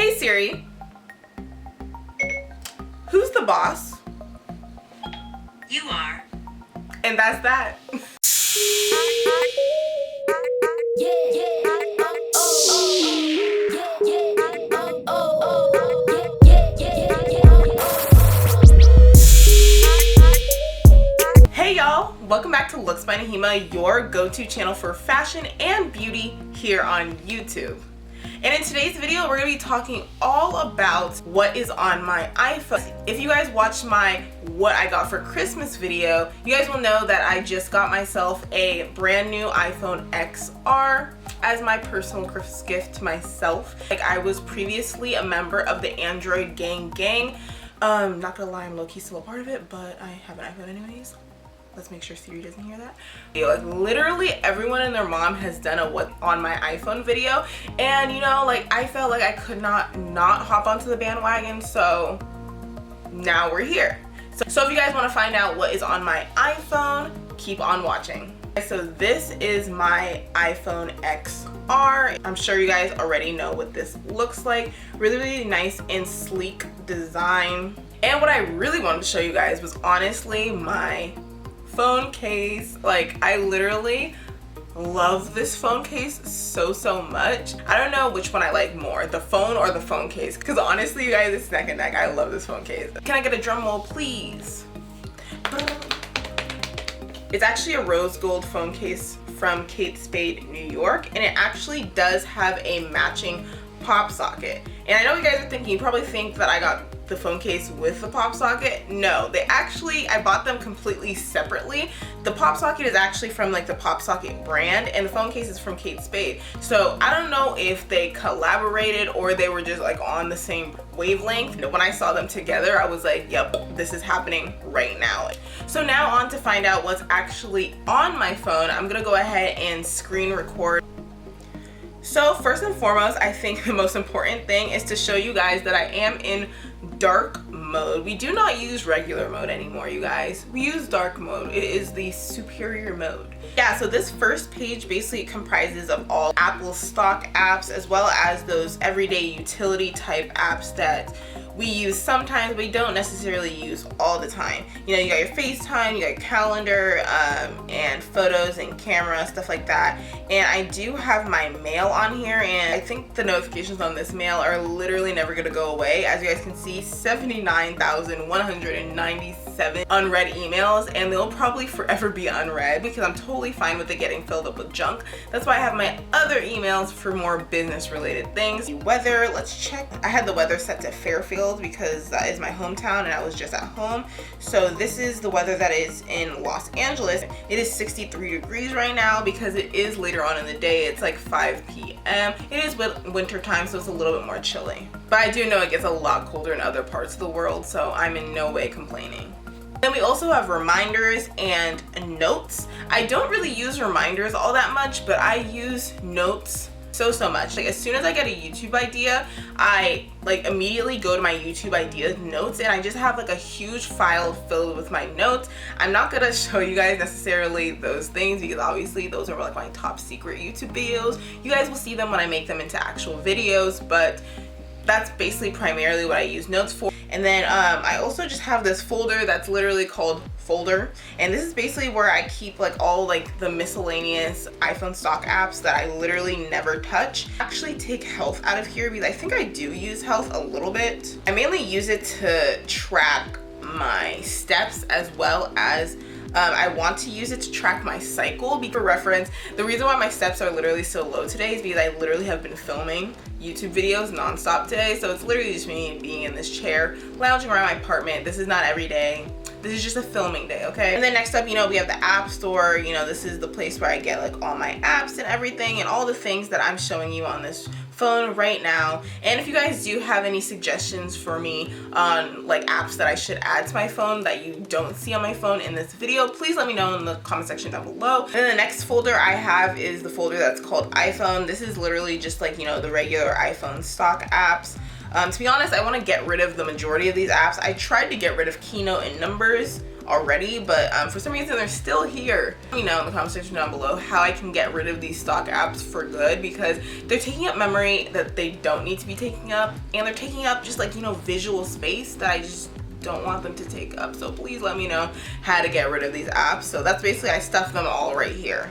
Hey Siri, who's the boss? You are. And that's that. Hey y'all, welcome back to Looks by Naheemah, your go-to channel for fashion and beauty here on YouTube. And in today's video, we're going to be talking all about what is on my iPhone. If you guys watched my what I got for Christmas video, you guys will know that I just got myself a brand new iPhone XR as my personal Christmas gift to myself. Like, I was previously a member of the Android gang. Not gonna lie, I'm low-key still a part of it, but I have an iPhone anyways. Let's make sure Siri doesn't hear that. Like, literally everyone and their mom has done a what on my iPhone video, and you know, like, I felt like I could not hop onto the bandwagon, so now we're here. So if you guys want to find out what is on my iPhone, keep on watching. So this is my iPhone XR. I'm sure you guys already know what this looks like. Really nice and sleek design. And what I really wanted to show you guys was honestly my phone case. Like, I literally love this phone case so much. I don't know which one I like more, the phone or the phone case, because honestly you guys, it's neck and neck. I love this phone case. Can I get a drum roll please? It's actually a rose gold phone case from Kate Spade, New York, and it actually does have a matching pop socket. And I know you guys are thinking, you probably think that I got the phone case with the pop socket. No, I bought them completely separately. The pop socket is actually from like the pop socket brand, and the phone case is from Kate Spade. So I don't know if they collaborated or they were just like on the same wavelength. When I saw them together, I was like, yep, this is happening right now. So now on to find out what's actually on my phone. I'm gonna go ahead and screen record. So first and foremost, I think the most important thing is to show you guys that I am in dark mode. We do not use regular mode anymore, you guys. We use dark mode. It is the superior mode. Yeah, so this first page basically comprises of all Apple stock apps, as well as those everyday utility type apps that we use sometimes, but we don't necessarily use all the time. You know, you got your FaceTime, you got your calendar, and photos and camera, stuff like that. And I do have my mail on here, and I think the notifications on this mail are literally never gonna go away. As you guys can see, 79,197 unread emails, and they'll probably forever be unread because I'm totally fine with it getting filled up with junk. That's why I have my other emails for more business related things. The weather, let's check. I had the weather set to Fairfield because that is my hometown and I was just at home. So this is the weather that is in Los Angeles. It is 63 degrees right now because it is later on in the day. It's like 5 p.m. It is winter time, so it's a little bit more chilly. But I do know it gets a lot colder in other parts of the world, so I'm in no way complaining. Then we also have reminders and notes. I don't really use reminders all that much, but I use notes so much. Like, as soon as I get a YouTube idea, I like immediately go to my YouTube idea notes, and I just have like a huge file filled with my notes. I'm not gonna show you guys necessarily those things because obviously those are like my top secret YouTube videos. You guys will see them when I make them into actual videos, but that's basically primarily what I use notes for. And then I also just have this folder that's literally called folder, and this is basically where I keep like all like the miscellaneous iPhone stock apps that I literally never touch. I actually take health out of here because I think I do use health a little bit. I mainly use it to track my steps, as well as I want to use it to track my cycle. For reference, the reason why my steps are literally so low today is because I literally have been filming YouTube videos nonstop today. So it's literally just me being in this chair, lounging around my apartment. This is not every day. This is just a filming day, okay? And then next up, you know, we have the App Store. You know, this is the place where I get like all my apps and everything, and all the things that I'm showing you on this phone right now. And if you guys do have any suggestions for me on like apps that I should add to my phone that you don't see on my phone in this video, please let me know in the comment section down below. And then the next folder I have is the folder that's called iPhone. This is literally just like, you know, the regular iPhone stock apps. To be honest, I want to get rid of the majority of these apps. I tried to get rid of Keynote and Numbers already, but for some reason they're still here. Let me know in the comment section down below how I can get rid of these stock apps for good, because they're taking up memory that they don't need to be taking up, and they're taking up just like, you know, visual space that I just don't want them to take up. So please let me know how to get rid of these apps. So that's basically, I stuffed them all right here.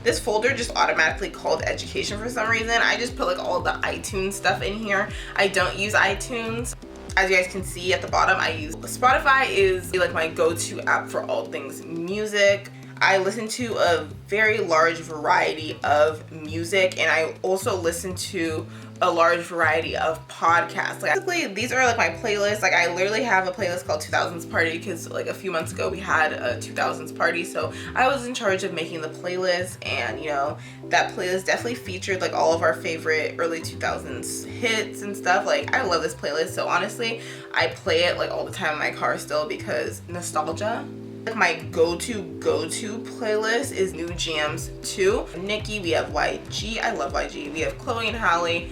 This folder just automatically called education for some reason. I just put like all the iTunes stuff in here. I don't use iTunes. As you guys can see at the bottom, I use Spotify is like my go-to app for all things music. I listen to a very large variety of music, and I also listen to a large variety of podcasts. Like, basically, these are like my playlists. Like, I literally have a playlist called 2000s Party, because like a few months ago we had a 2000s party, so I was in charge of making the playlist, and you know, that playlist definitely featured like all of our favorite early 2000s hits and stuff. Like, I love this playlist, so honestly I play it like all the time in my car still because nostalgia. Like, my go-to playlist is New Jams 2. Nicki, we have YG, I love YG, we have Chloe and Halle.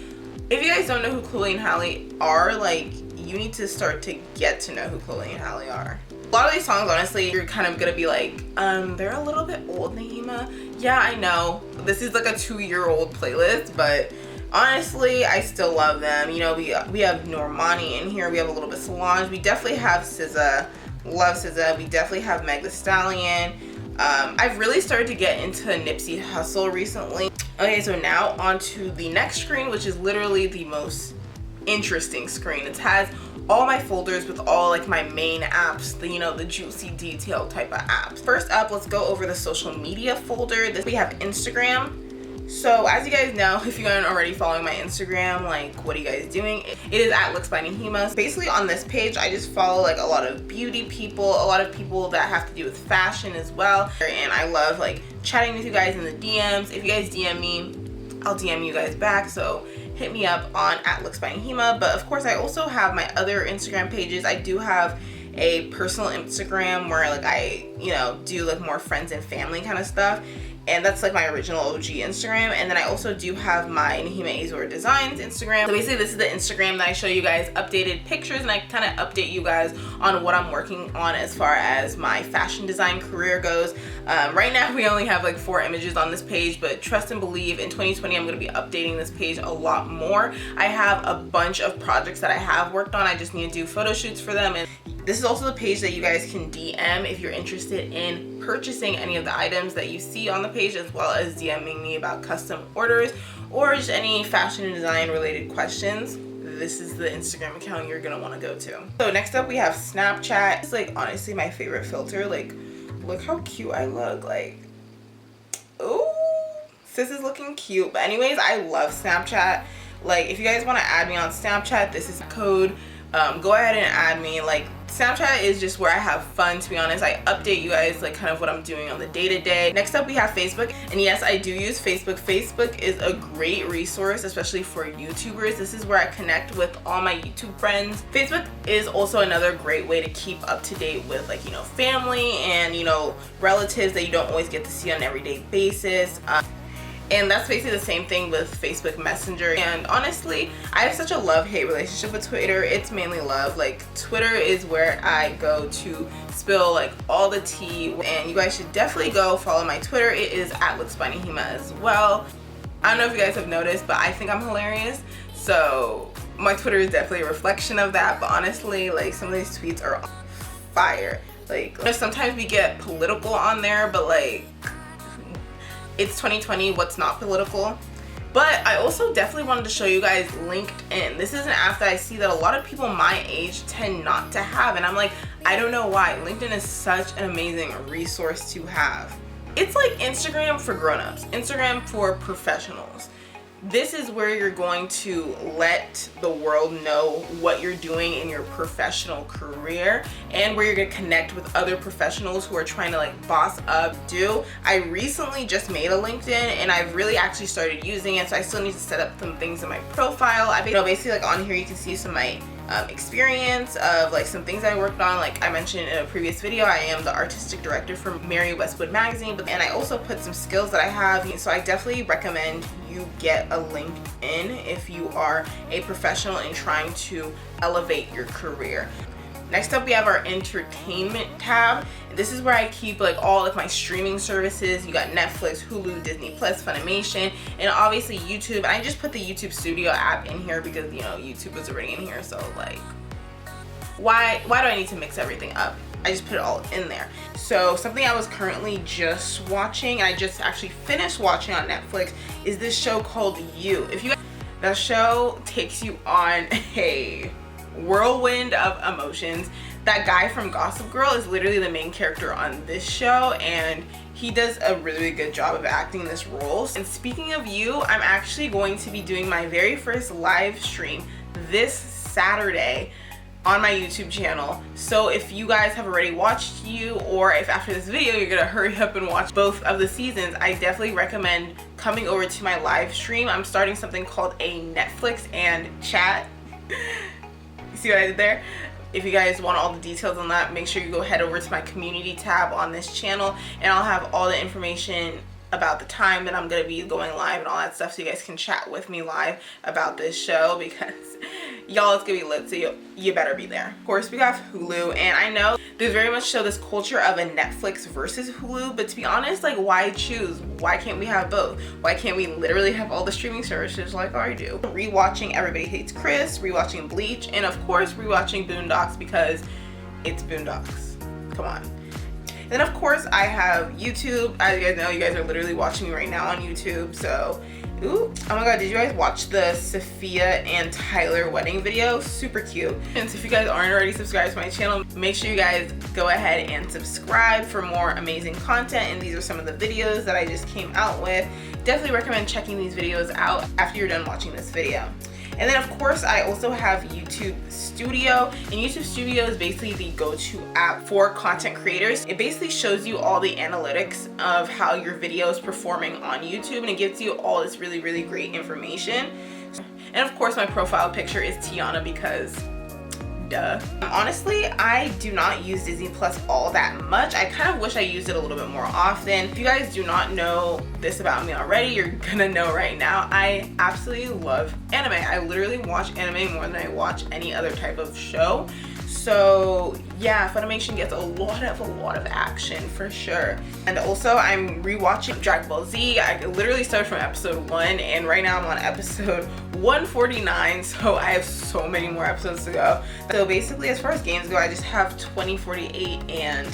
If you guys don't know who Chloe and Halle are, like, you need to start to get to know who Chloe and Halle are. A lot of these songs, honestly, you're kind of gonna be like, they're a little bit old, Naheemah. Yeah, I know, this is like a 2-year-old playlist, but honestly, I still love them. You know, we have Normani in here, we have a little bit Solange, we definitely have SZA. Love SZA. We definitely have Meg Thee Stallion. I've really started to get into Nipsey Hussle recently. Okay, so now onto the next screen, which is literally the most interesting screen. It has all my folders with all like my main apps, the, you know, the juicy detail type of apps. First up, let's go over the social media folder. We have Instagram. So as you guys know, if you aren't already following my Instagram, like, what are you guys doing? It is at Looks by Naheemah. Basically on this page, I just follow like a lot of beauty people, a lot of people that have to do with fashion as well. And I love like chatting with you guys in the DMs. If you guys DM me, I'll DM you guys back. So hit me up on at Looks by Naheemah. But of course, I also have my other Instagram pages. I do have a personal Instagram where like I, you know, do like more friends and family kind of stuff. And that's like my original OG Instagram. And then I also do have my Naheemah Azor Designs Instagram. So basically this is the Instagram that I show you guys updated pictures, and I kind of update you guys on what I'm working on as far as my fashion design career goes. Right now we only have like 4 images on this page, but trust and believe in 2020 I'm going to be updating this page a lot more. I have a bunch of projects that I have worked on. I just need to do photo shoots for them. And this is also the page that you guys can DM if you're interested in purchasing any of the items that you see on the page, as well as DMing me about custom orders or just any fashion and design related questions. This is the Instagram account you're gonna want to go to. So next up we have Snapchat. It's like honestly my favorite filter. Like, look how cute I look. Like, ooh, sis is looking cute. But anyways, I love Snapchat. Like, if you guys want to add me on Snapchat, this is the code. Go ahead and add me. Like, Snapchat is just where I have fun, to be honest. I update you guys like kind of what I'm doing on the day-to-day. Next up we have Facebook, and yes, I do use Facebook. Facebook is a great resource, especially for YouTubers. This is where I connect with all my YouTube friends. Facebook is also another great way to keep up to date with, like, you know, family and, you know, relatives that you don't always get to see on an everyday basis. And that's basically the same thing with Facebook Messenger. And honestly, I have such a love-hate relationship with Twitter. It's mainly love. Like, Twitter is where I go to spill like all the tea, and you guys should definitely go follow my Twitter. It is at Looks by Naheemah as well. I don't know if you guys have noticed, but I think I'm hilarious. So my Twitter is definitely a reflection of that. But honestly, like, some of these tweets are fire. Like, sometimes we get political on there, but like, it's 2020, what's not political? But I also definitely wanted to show you guys LinkedIn. This is an app that I see that a lot of people my age tend not to have, and I'm like, I don't know why. LinkedIn is such an amazing resource to have. It's like Instagram for grown-ups, Instagram for professionals. This is where you're going to let the world know what you're doing in your professional career, and where you're going to connect with other professionals who are trying to like boss up. I recently just made a LinkedIn, and I've really actually started using it, so I still need to set up some things in my profile. Basically like on here you can see some of my experience of like some things I worked on. Like I mentioned in a previous video, I am the artistic director for Mary Westwood magazine, and I also put some skills that I have. So I definitely recommend you get a LinkedIn if you are a professional and trying to elevate your career. Next up, we have our entertainment tab. This is where I keep like all of my streaming services. You got Netflix, Hulu, Disney Plus, Funimation, and obviously YouTube. And I just put the YouTube Studio app in here because, you know, YouTube was already in here, so like, why do I need to mix everything up? I just put it all in there. So something I was currently just watching, and I just actually finished watching on Netflix, is this show called You. That show takes you on a whirlwind of emotions. That guy from Gossip Girl is literally the main character on this show, and he does a really good job of acting this role. And speaking of You, I'm actually going to be doing my very first live stream this Saturday on my YouTube channel. So if you guys have already watched You, or if after this video you're gonna hurry up and watch both of the seasons, I definitely recommend coming over to my live stream. I'm starting something called a Netflix and chat. You see what I did there? If you guys want all the details on that, make sure you go head over to my community tab on this channel, and I'll have all the information about the time that I'm gonna be going live and all that stuff, so you guys can chat with me live about this show, because y'all, it's gonna be lit, so you better be there. Of course, we got Hulu, and I know there's very much so this culture of a Netflix versus Hulu, but to be honest, like, why choose? Why can't we have both? Why can't we literally have all the streaming services like I do? Rewatching Everybody Hates Chris, rewatching Bleach, and of course rewatching Boondocks because it's Boondocks. Come on. And then of course I have YouTube. As you guys know, you guys are literally watching me right now on YouTube, so ooh, oh my god, did you guys watch the Sophia and Tyler wedding video? Super cute. And so if you guys aren't already subscribed to my channel, make sure you guys go ahead and subscribe for more amazing content. And these are some of the videos that I just came out with. Definitely recommend checking these videos out after you're done watching this video. And then of course I also have YouTube Studio, and YouTube Studio is basically the go-to app for content creators. It basically shows you all the analytics of how your video is performing on YouTube, and it gives you all this really great information. And of course my profile picture is Tiana because duh. Honestly, I do not use Disney Plus all that much. I kind of wish I used it a little bit more often. If you guys do not know this about me already, you're gonna know right now. I absolutely love anime. I literally watch anime more than I watch any other type of show. So yeah, Funimation gets a lot of action for sure. And also I'm rewatching Dragon Ball Z. I literally started from episode 1, and right now I'm on episode 149, so I have so many more episodes to go. So basically, as far as games go, I just have 2048 and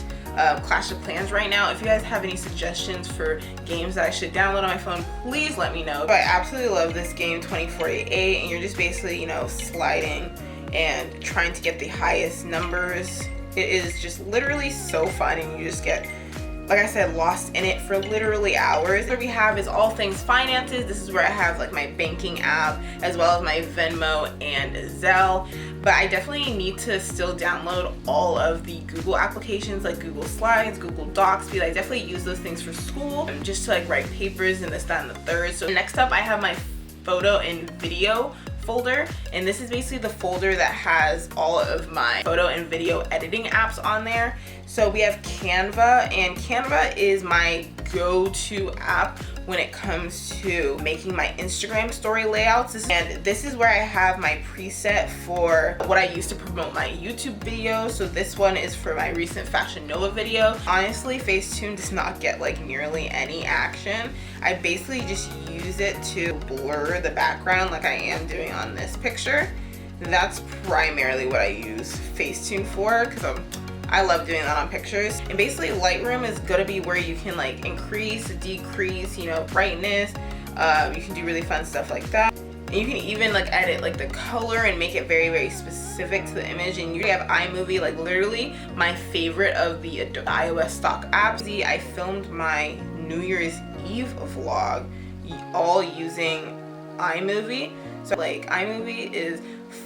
Clash of Clans right now. If you guys have any suggestions for games that I should download on my phone, please let me know. But I absolutely love this game, 2048, and you're just basically, you know, sliding and trying to get the highest numbers. It is just literally so fun, and you just get, like I said, lost in it for literally hours. What we have is all things finances. This is where I have like my banking app as well as my Venmo and Zelle. But I definitely need to still download all of the Google applications like Google Slides, Google Docs, because I definitely use those things for school, just to like write papers and this, that, and the third. So next up, I have my photo and video folder, and this is basically the folder that has all of my photo and video editing apps on there. So we have Canva, and Canva is my go-to app when it comes to making my Instagram story layouts. And this is where I have my preset for what I use to promote my YouTube videos. So this one is for my recent Fashion Nova video. Honestly, Facetune does not get like nearly any action. I basically just use it to blur the background like I am doing on this picture. That's primarily what I use Facetune for, because I love doing that on pictures. And basically Lightroom is gonna be where you can like increase, decrease, you know, brightness. You can do really fun stuff like that. And you can even like edit like the color and make it very specific to the image. And you have iMovie, like literally my favorite of the iOS stock apps. I filmed my New Year's Eve vlog all using iMovie. So like iMovie is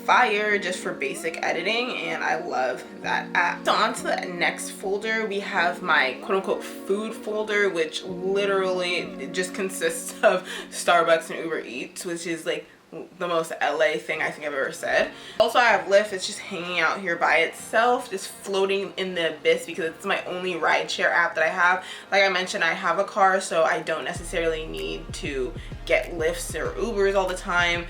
fire just for basic editing, and I love that app. So on to the next folder, we have my quote-unquote food folder, which literally it just consists of Starbucks and Uber Eats, which is like the most LA thing I think I've ever said. Also I have Lyft. It's just hanging out here by itself, just floating in the abyss, because it's my only rideshare app that I have. Like I mentioned, I have a car, so I don't necessarily need to get Lyfts or Ubers all the time,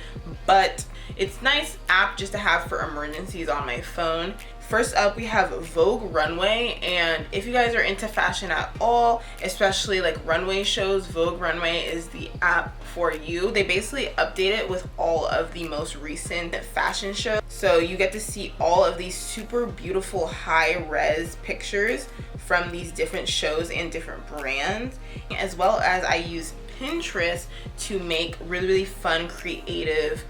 but it's nice app just to have for emergencies on my phone. First up, we have Vogue Runway, and if you guys are into fashion at all, especially like runway shows, Vogue Runway is the app for you. They basically update it with all of the most recent fashion shows. So you get to see all of these super beautiful high-res pictures from these different shows and different brands, as well as I use Pinterest to make really, really fun, creative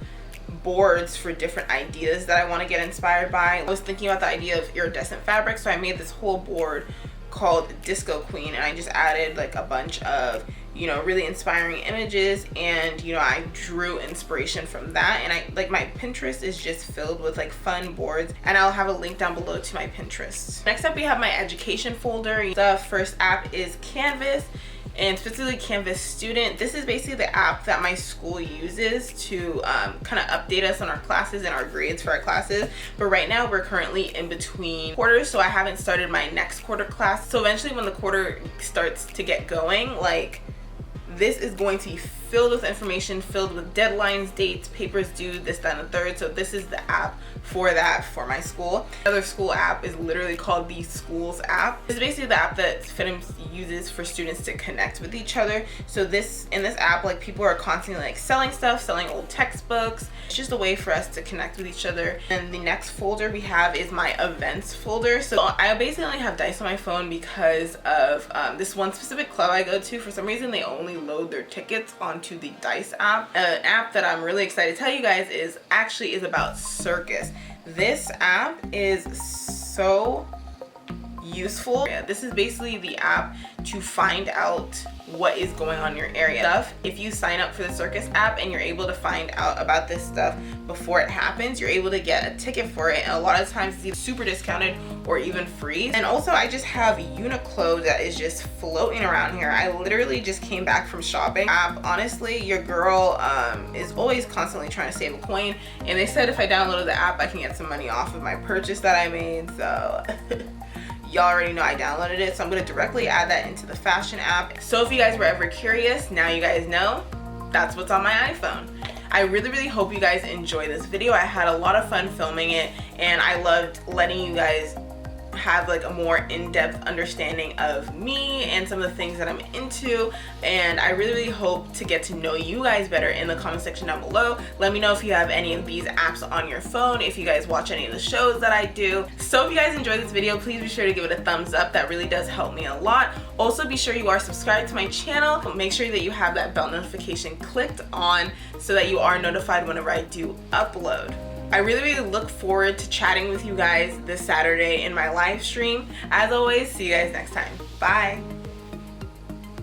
boards for different ideas that I want to get inspired by. I was thinking about the idea of iridescent fabric, so I made this whole board called Disco Queen, and I just added like a bunch of, you know, really inspiring images, and you know, I drew inspiration from that. And I like, my Pinterest is just filled with like fun boards, and I'll have a link down below to my Pinterest. Next up, we have my education folder. The first app is Canvas, and specifically Canvas Student. This is basically the app that my school uses to kind of update us on our classes and our grades for our classes. But right now we're currently in between quarters, so I haven't started my next quarter class. So eventually when the quarter starts to get going, like, this is going to be filled with information, filled with deadlines, dates, papers due, this, that, and the third. So this is the app for that for my school. Another school app is literally called the Schools app. It's basically the app that FIDM uses for students to connect with each other. So in this app, like, people are constantly like selling stuff, selling old textbooks. It's just a way for us to connect with each other. And the next folder we have is my events folder. So I basically only have Dice on my phone because of this one specific club I go to. For some reason, they only load their tickets onto the Dice app. An app that I'm really excited to tell you guys is about circus. This app is so useful. This is basically the app to find out what is going on in your area. If you sign up for the circus app and you're able to find out about this stuff before it happens, you're able to get a ticket for it, and a lot of times it's either super discounted or even free. And also, I just have Uniqlo that is just floating around here. I literally just came back from shopping. Honestly, your girl is always constantly trying to save a coin, and they said if I downloaded the app I can get some money off of my purchase that I made, so y'all already know I downloaded it, so I'm gonna directly add that into the fashion app. So if you guys were ever curious, now you guys know that's what's on my iPhone. I really, really hope you guys enjoy this video. I had a lot of fun filming it, and I loved letting you guys have like a more in-depth understanding of me and some of the things that I'm into. And I really, really hope to get to know you guys better in the comment section down below. Let me know if you have any of these apps on your phone, if you guys watch any of the shows that I do. So if you guys enjoyed this video, please be sure to give it a thumbs up. That really does help me a lot. Also, be sure you are subscribed to my channel. Make sure that you have that bell notification clicked on so that you are notified whenever I do upload. I really, really look forward to chatting with you guys this Saturday in my live stream. As always, see you guys next time. Bye.